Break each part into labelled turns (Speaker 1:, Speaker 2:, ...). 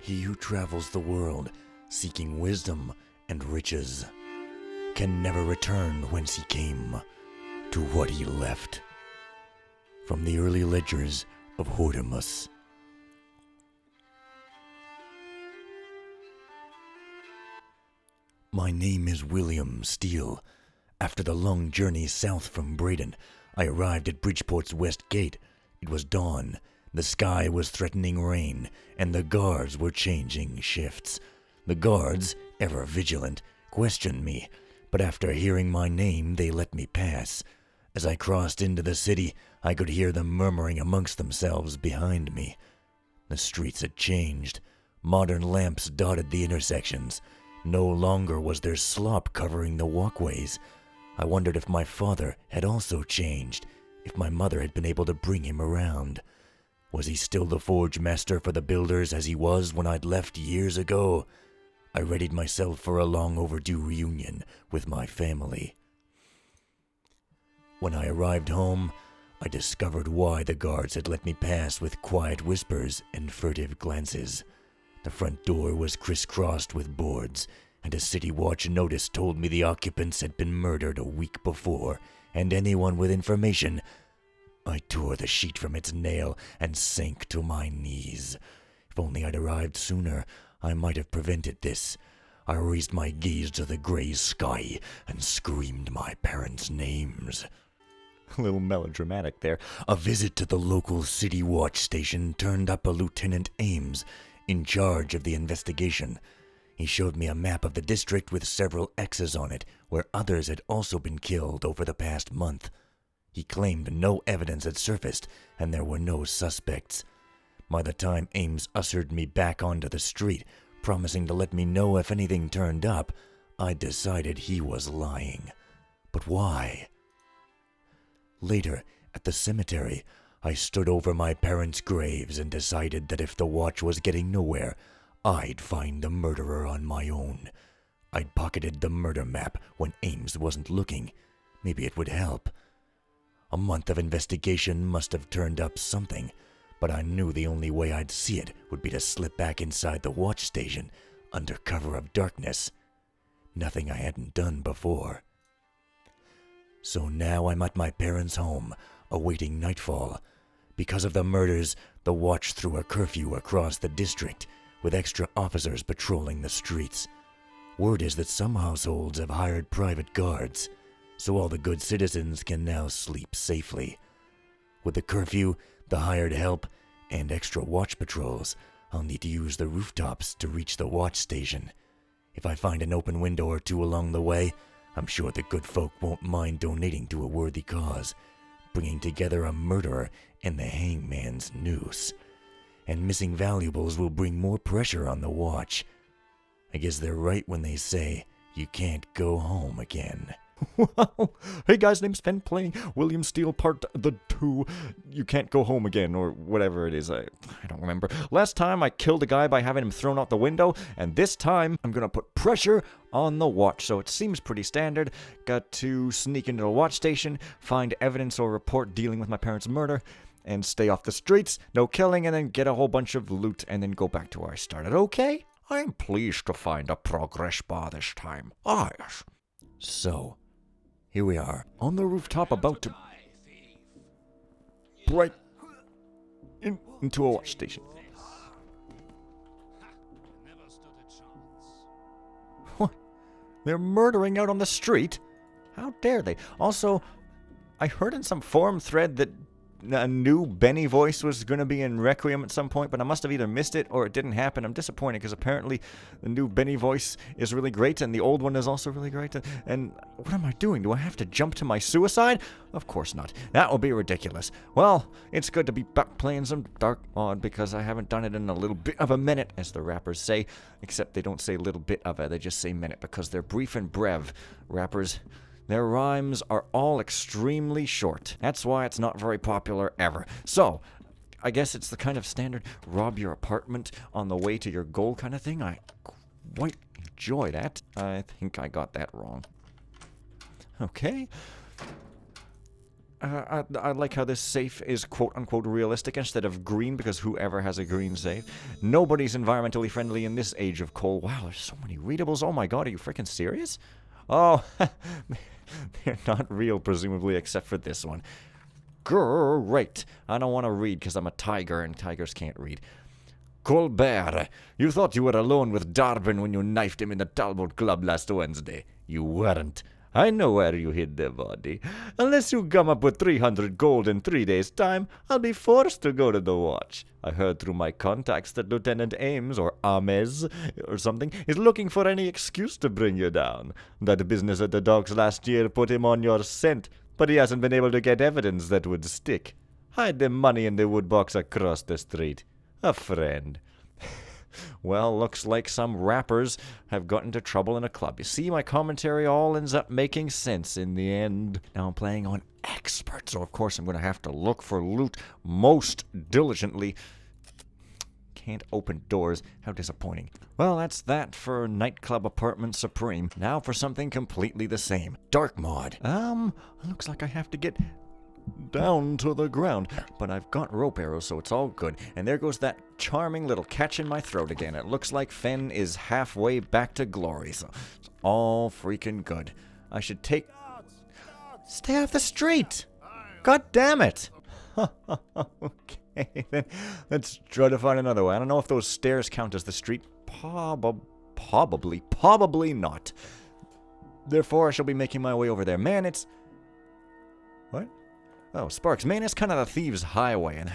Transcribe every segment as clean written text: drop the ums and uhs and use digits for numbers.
Speaker 1: He who travels the world seeking wisdom and riches can never return whence he came to what he left. From the early ledgers of Hortimus. My name is William Steele. After the long journey south from Braden, I arrived at Bridgeport's west gate. It was dawn, the sky was threatening rain, and the guards were changing shifts. The guards, ever vigilant, questioned me, but after hearing my name, they let me pass. As I crossed into the city, I could hear them murmuring amongst themselves behind me. The streets had changed. Modern lamps dotted the intersections. No longer was there slop covering the walkways. I wondered if my father had also changed, if my mother had been able to bring him around. Was he still the forge master for the builders as he was when I'd left years ago? I readied myself for a long overdue reunion with my family. When I arrived home, I discovered why the guards had let me pass with quiet whispers and furtive glances. The front door was crisscrossed with boards, and a city watch notice told me the occupants had been murdered a week before, and anyone with information. I tore the sheet from its nail and sank to my knees. If only I'd arrived sooner, I might have prevented this. I raised my gaze to the gray sky and screamed my parents' names. A little melodramatic there. A visit to the local city watch station turned up a Lieutenant Ames, in charge of the investigation. He showed me a map of the district with several X's on it, where others had also been killed over the past month. He claimed no evidence had surfaced, and there were no suspects. By the time Ames ushered me back onto the street, promising to let me know if anything turned up, I decided he was lying. But why? Later, at the cemetery, I stood over my parents' graves and decided that if the watch was getting nowhere, I'd find the murderer on my own. I'd pocketed the murder map when Ames wasn't looking. Maybe it would help. A month of investigation must have turned up something, but I knew the only way I'd see it would be to slip back inside the watch station under cover of darkness. Nothing I hadn't done before. So now I'm at my parents' home, awaiting nightfall. Because of the murders, the watch threw a curfew across the district, with extra officers patrolling the streets. Word is that some households have hired private guards, so all the good citizens can now sleep safely. With the curfew, the hired help, and extra watch patrols, I'll need to use the rooftops to reach the watch station. If I find an open window or two along the way, I'm sure the good folk won't mind donating to a worthy cause, bringing together a murderer and the hangman's noose. And missing valuables will bring more pressure on the watch. I guess they're right when they say you can't go home again.
Speaker 2: Well, hey guys, name's Fen playing William Steele Part 2. You can't go home again, or whatever it is. I don't remember. Last time I killed a guy by having him thrown out the window, and this time I'm gonna put pressure on the watch. So it seems pretty standard. Got to sneak into the watch station, find evidence or report dealing with my parents' murder, and stay off the streets, no killing, and then get a whole bunch of loot, and then go back to where I started. Okay? I'm pleased to find a progress bar this time. Ah, yes.
Speaker 1: So, here we are,
Speaker 2: on the rooftop, about to break into a watch station. What? They're murdering out on the street? How dare they? Also, I heard in some forum thread that a new Benny voice was going to be in Requiem at some point, but I must have either missed it or it didn't happen. I'm disappointed because apparently the new Benny voice is really great and the old one is also really great. And what am I doing? Do I have to jump to my suicide? Of course not. That will be ridiculous. Well, it's good to be back playing some Dark Mod because I haven't done it in a little bit of a minute, as the rappers say, except they don't say little bit of it, they just say minute because they're brief and brev. Rappers, their rhymes are all extremely short. That's why it's not very popular ever. So, I guess it's the kind of standard rob your apartment on the way to your goal kind of thing. I quite enjoy that. I think I got that wrong. Okay. I like how this safe is quote-unquote realistic instead of green, because whoever has a green safe. Nobody's environmentally friendly in this age of coal. Wow, there's so many readables. Oh my god, are you freaking serious? Oh, they're not real, presumably, except for this one. Great. I don't want to read because I'm a tiger, and tigers can't read. Colbert, you thought you were alone with Darwin when you knifed him in the Talbot Club last Wednesday. You weren't. I know where you hid the body. Unless you come up with 300 gold in 3 days' time, I'll be forced to go to the watch. I heard through my contacts that Lieutenant Ames, or Ames, or something, is looking for any excuse to bring you down. That business at the docks last year put him on your scent, but he hasn't been able to get evidence that would stick. Hide the money in the wood box across the street. A friend. Well, looks like some rappers have got into trouble in a club. You see, my commentary all ends up making sense in the end. Now I'm playing on expert, so of course I'm going to have to look for loot most diligently. Can't open doors. How disappointing. Well, that's that for Nightclub Apartment Supreme. Now for something completely the same. Dark mod. Looks like I have to get down to the ground, but I've got rope arrows, so it's all good. And there goes that charming little catch in my throat again. It looks like Fen is halfway back to glory, so it's all freaking good. I should take... Stay off the street! God damn it! Okay, then let's try to find another way. I don't know if those stairs count as the street. Probably not. Therefore, I shall be making my way over there. Man, it's... What? Oh, Sparks, man, it's kind of the Thieves' Highway, and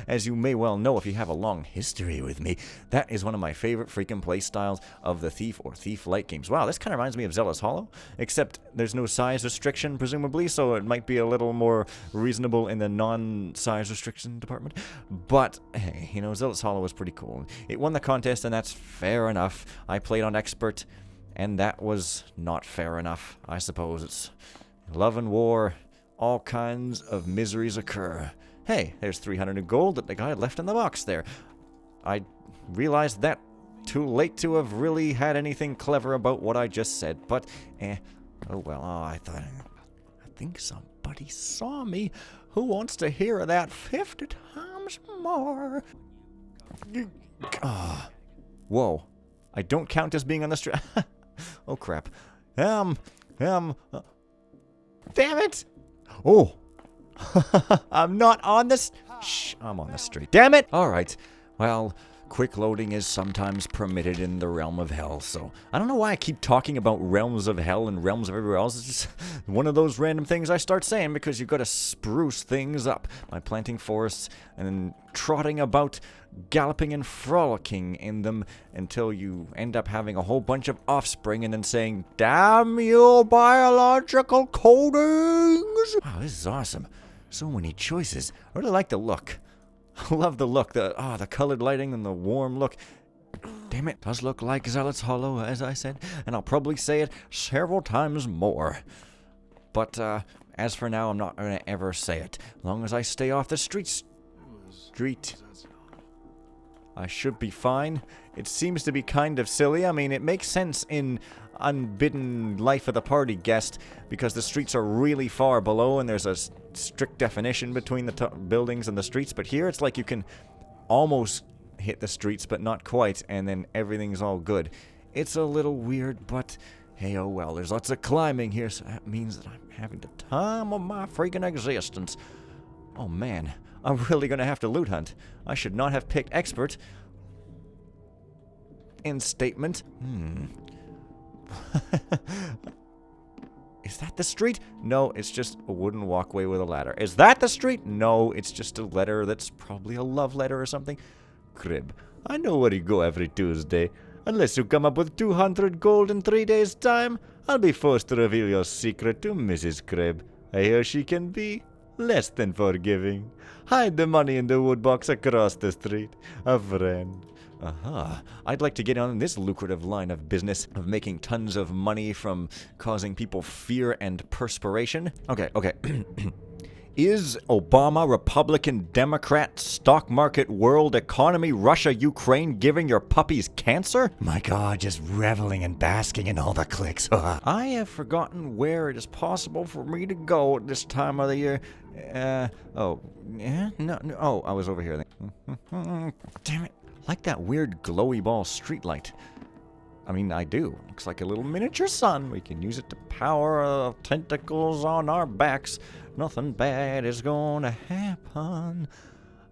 Speaker 2: as you may well know if you have a long history with me, that is one of my favorite freaking play styles of the Thief or Thief-like games. Wow, this kind of reminds me of Zealous Hollow, except there's no size restriction, presumably, so it might be a little more reasonable in the non-size restriction department. But, hey, you know, Zealous Hollow was pretty cool. It won the contest, and that's fair enough. I played on Expert, and that was not fair enough, I suppose. It's love and war. All kinds of miseries occur. Hey, there's 300 in gold that the guy left in the box there. I realized that too late to have really had anything clever about what I just said, but, oh well, I think somebody saw me. Who wants to hear that 50 times more? Whoa. I don't count as being on the street. Oh, crap. Damn it! Oh, I'm not on this. Shh, I'm on the street. Damn it! All right. Well, quick loading is sometimes permitted in the realm of hell, so I don't know why I keep talking about realms of hell and realms of everywhere else. It's just one of those random things I start saying because you've got to spruce things up by planting forests and then trotting about, galloping and frolicking in them until you end up having a whole bunch of offspring and then saying, "Damn you, biological coatings!" Wow, this is awesome. So many choices. I really like the look. I love the look, the colored lighting and the warm look. Damn it, does look like Zealot's Hollow, as I said, and I'll probably say it several times more. But, as for now, I'm not going to ever say it. As long as I stay off the street, I should be fine. It seems to be kind of silly. I mean, it makes sense in Unbidden Life of the Party Guest because the streets are really far below and there's a strict definition between the buildings and the streets. But here it's like you can almost hit the streets but not quite, and then everything's all good. It's a little weird, but hey, oh well. There's lots of climbing here, so that means that I'm having the time of my freaking existence. Oh man, I'm really going to have to loot hunt. I should not have picked Expert. End statement. Is that the street? No, it's just a wooden walkway with a ladder. Is that the street? No, it's just a letter that's probably a love letter or something. Crib, I know where you go every Tuesday. Unless you come up with 200 gold in 3 days' time, I'll be forced to reveal your secret to Mrs. Crib. I hear she can be less than forgiving. Hide the money in the wood box across the street. A friend. Aha. I'd like to get on this lucrative line of business of making tons of money from causing people fear and perspiration. Okay. Is Obama, Republican, Democrat, stock market, world economy, Russia, Ukraine giving your puppies cancer?
Speaker 1: My God, just reveling and basking in all the clicks.
Speaker 2: I have forgotten where it is possible for me to go at this time of the year. No, I was over here. Damn it. Like that weird glowy ball streetlight. I mean, I do. Looks like a little miniature sun. We can use it to power tentacles on our backs. Nothing bad is gonna happen.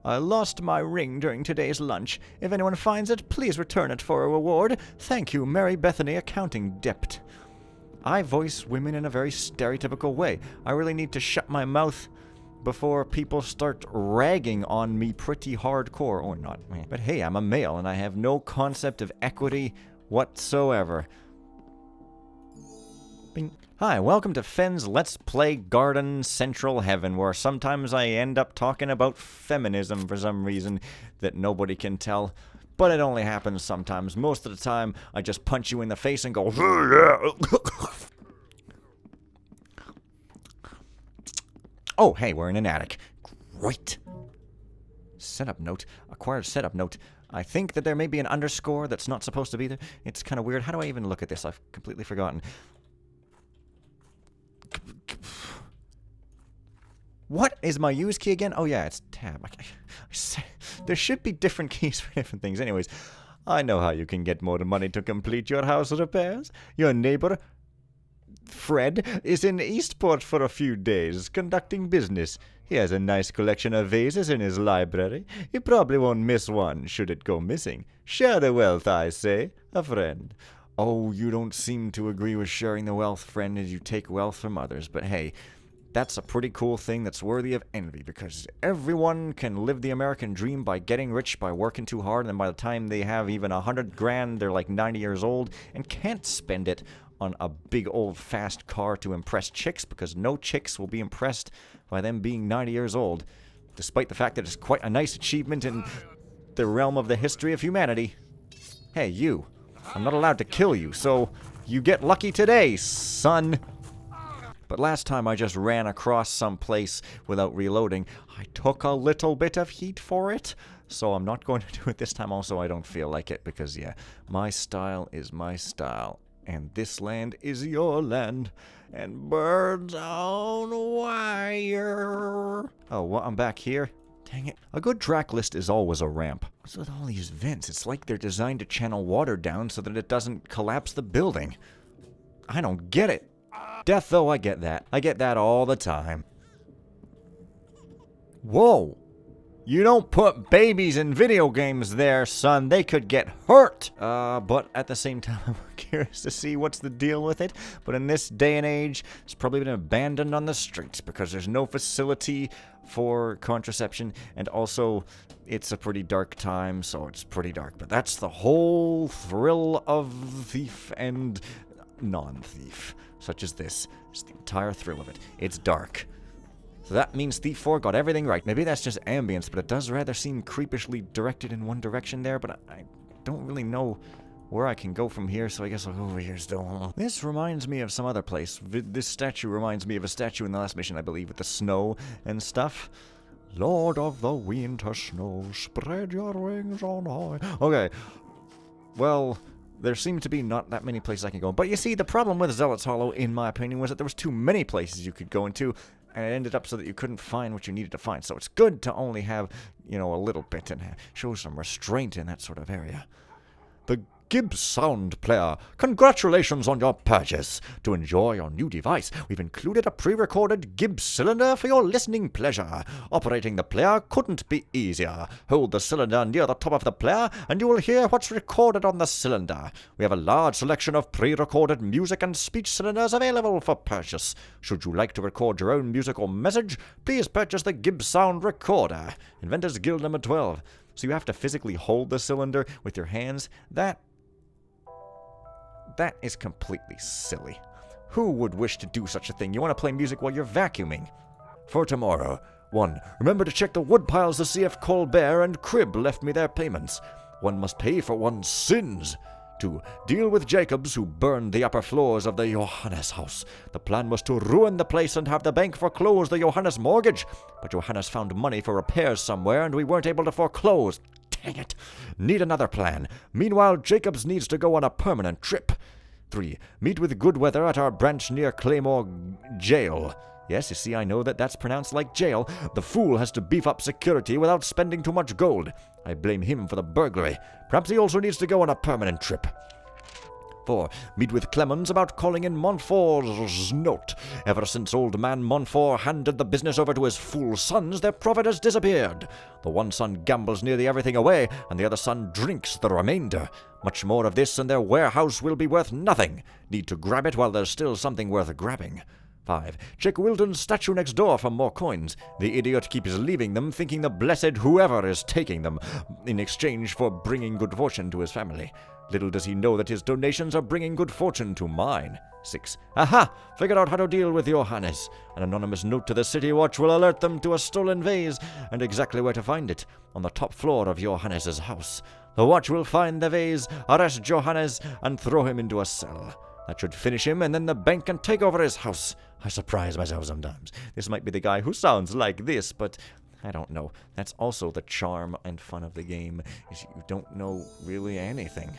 Speaker 2: I lost my ring during today's lunch. If anyone finds it, please return it for a reward. Thank you, Mary Bethany Accounting Dept. I voice women in a very stereotypical way. I really need to shut my mouth before people start ragging on me pretty hardcore. Or not. But hey, I'm a male and I have no concept of equity whatsoever. Bing. Hi, welcome to Fen's Let's Play Garden Central Heaven, where sometimes I end up talking about feminism for some reason that nobody can tell. But it only happens sometimes. Most of the time, I just punch you in the face and go, oh, hey, we're in an attic. Great. Setup note. Acquired setup note. I think that there may be an underscore that's not supposed to be there. It's kind of weird. How do I even look at this? I've completely forgotten. What is my use key again? Oh yeah, it's tab. There should be different keys for different things. Anyways, I know how you can get more money to complete your house repairs. Your neighbor, Fred, is in Eastport for a few days, conducting business. He has a nice collection of vases in his library. You probably won't miss one, should it go missing. Share the wealth, I say. A friend. Oh, you don't seem to agree with sharing the wealth, friend, as you take wealth from others. But hey, that's a pretty cool thing that's worthy of envy, because everyone can live the American dream by getting rich by working too hard, and then by the time they have even 100 grand, they're like 90 years old and can't spend it on a big old fast car to impress chicks, because no chicks will be impressed by them being 90 years old, despite the fact that it's quite a nice achievement in the realm of the history of humanity. Hey, you. I'm not allowed to kill you, so you get lucky today, son. But last time I just ran across some place without reloading. I took a little bit of heat for it, so I'm not going to do it this time. Also, I don't feel like it because, yeah, my style is my style. And this land is your land. And birds on wire. Oh, what? I'm back here? Dang it. A good track list is always a ramp. What's with all these vents? It's like they're designed to channel water down so that it doesn't collapse the building. I don't get it. Death, though, I get that. I get that all the time. Whoa. You don't put babies in video games there, son. They could get hurt. But at the same time, I'm curious to see what's the deal with it. But in this day and age, it's probably been abandoned on the streets because there's no facility for contraception. And also, it's a pretty dark time, so it's pretty dark. But that's the whole thrill of thief and non-thief, such as this. It's the entire thrill of it. It's dark. So that means Thief 4 got everything right. Maybe that's just ambience, but it does rather seem creepishly directed in one direction there, but I don't really know where I can go from here, so I guess I'll go over here still. This reminds me of some other place. This statue reminds me of a statue in the last mission, I believe, with the snow and stuff. Lord of the winter snow, spread your wings on high. Okay. Well, there seem to be not that many places I can go. But you see, the problem with Zealot's Hollow, in my opinion, was that there was too many places you could go into, and it ended up so that you couldn't find what you needed to find. So it's good to only have, you know, a little bit and show some restraint in that sort of area. The Gibbs Sound Player. Congratulations on your purchase. To enjoy your new device, we've included a pre-recorded Gibbs cylinder for your listening pleasure. Operating the player couldn't be easier. Hold the cylinder near the top of the player, and you will hear what's recorded on the cylinder. We have a large selection of pre-recorded music and speech cylinders available for purchase. Should you like to record your own music or message, please purchase the Gibbs Sound Recorder. Inventors Guild number 12. So you have to physically hold the cylinder with your hands. That is completely silly. Who would wish to do such a thing? You want to play music while you're vacuuming. For tomorrow. 1. Remember to check the wood piles to see if Colbert and Cribb left me their payments. One must pay for one's sins. 2. Deal with Jacobs, who burned the upper floors of the Johannes house. The plan was to ruin the place and have the bank foreclose the Johannes mortgage. But Johannes found money for repairs somewhere, and we weren't able to foreclose. Dang it. Need another plan. Meanwhile, Jacobs needs to go on a permanent trip. 3. Meet with Goodweather at our branch near Claymore Jail. Yes, you see, I know that's pronounced like jail. The fool has to beef up security without spending too much gold. I blame him for the burglary. Perhaps he also needs to go on a permanent trip. 4. Meet with Clemens about calling in Montfort's note. Ever since old man Montfort handed the business over to his fool sons, their profit has disappeared. The one son gambles nearly everything away, and the other son drinks the remainder. Much more of this, and their warehouse will be worth nothing. Need to grab it while there's still something worth grabbing. 5. Check Wilton's statue next door for more coins. The idiot keeps leaving them, thinking the blessed whoever is taking them, in exchange for bringing good fortune to his family. Little does he know that his donations are bringing good fortune to mine. 6. Aha! Figured out how to deal with Johannes. An anonymous note to the City Watch will alert them to a stolen vase, and exactly where to find it. On the top floor of Johannes's house. The watch will find the vase, arrest Johannes, and throw him into a cell. That should finish him, and then the bank can take over his house. I surprise myself sometimes. This might be the guy who sounds like this, but I don't know. That's also the charm and fun of the game, is you don't know really anything.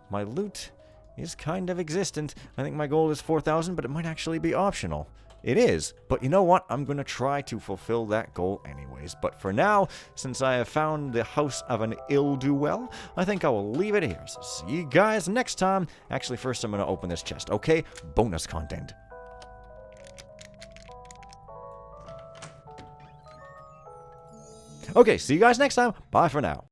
Speaker 2: My loot is kind of existent. I think my goal is 4,000, but it might actually be optional. It is, but you know what? I'm going to try to fulfill that goal anyways. But for now, since I have found the house of an ill-do-well, I think I will leave it here. So see you guys next time. Actually, first I'm going to open this chest, okay? Bonus content. Okay, see you guys next time. Bye for now.